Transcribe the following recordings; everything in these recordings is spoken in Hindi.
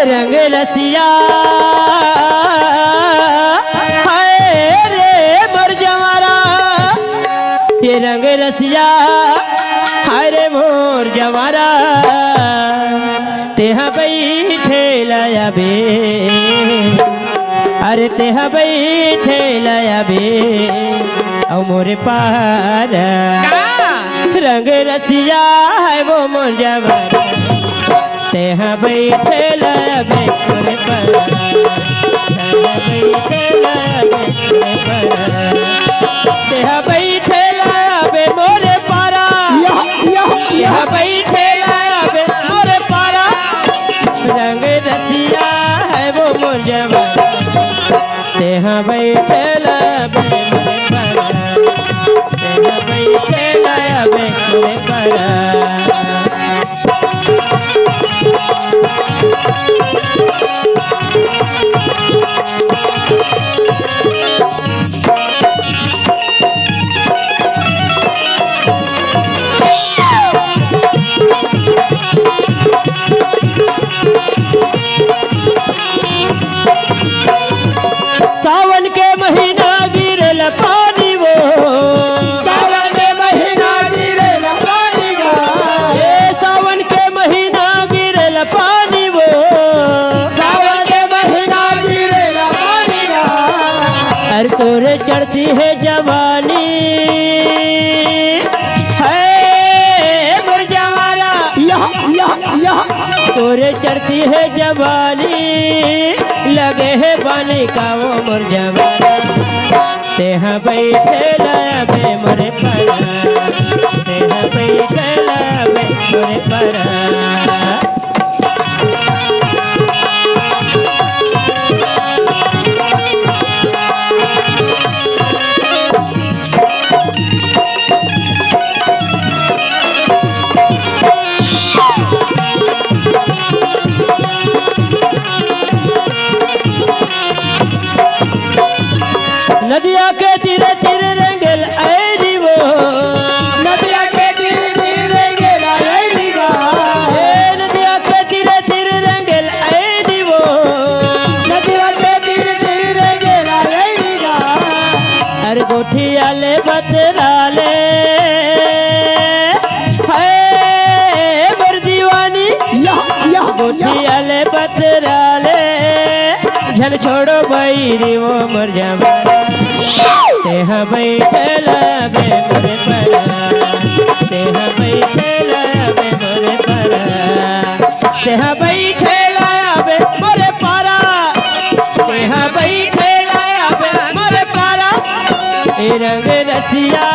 रंग रसिया हाय रे मोर जवारा, ये रंग रसिया हाय रे मोर जवारा, तेहा बैठे लाया बे, अरे तेहा बैठे लाया बे औ मोरे पार, रंग रसिया है वो मोर जवारा, तेहा बैठे लाबे मोरे पारा, तेहा बैठे लाबे मोरे पारा, तेहा बैठे लाबे मोरे पारा, तेहा बैठे लाबे मोरे पारा, रंग रसिया है वो मोर जवारा, तेहा बैठे लाबे मोरे पारा, तेहा बैठे लाबे मोरे पारा। सावन के महीना गिरल पानी वो, सावन के महीना गिरल पानी वो, ये सावन के महीना गिरल पानी वो, सावन के महीना गिरल पानी वो, अरे तोरे चढ़ती है जवानी है मोर जवारा, तोरे चढ़ती है जवानी, लगे है बानी का वो मोर जवारा, तेहा बैठे लाबे मोरे पारा, तेहा बैठे लाबे मोरे पारा। नदिया के तीरे तीरे रंगल ऐली वो, नदिया के तीरे तीरे रंगल ऐली वो, नदिया के तीरे तीरे रंगल ऐली वो, नदिया के तीरे तीरे रंगल ऐली वो, अरे गोठिया ले बतराले है मोर दीवानी, गोठिया ले बतराले, झल छोड़ो बैरी वो मोर जवारा, तेहा बैठे लाबे मोरे पारा, तेहा बैठे लाबे मोरे पारा, तेहा बैठे लाबे मोरे पारा, तेहा बैठे लाबे मोरे पारा, ए रंग रसिया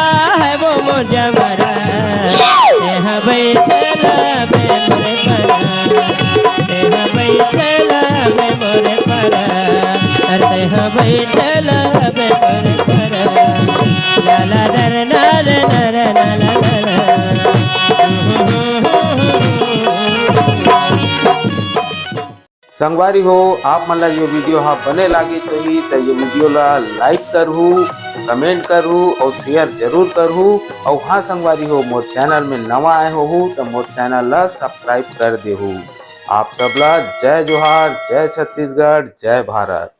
है वो मोर जवारा, तेहा बैठे लाबे मोरे पारा, तेहा बैठे लाबे मोरे पारा, तेहा बैठे लाबे मोरे पारा, ला ला नर नर नर ला ला। संगवारी हो आप मन ला ये वीडियो हा बने लागी सही तो ये वीडियो ला लाइक करहू, कमेंट करहू और शेयर जरूर करहू। और हाँ संगवारी हो मोर चैनल में नवा आए हो तो मोर चैनल ला सब्सक्राइब कर देहू। आप सबला जय जोहार, जय छत्तीसगढ़, जय भारत।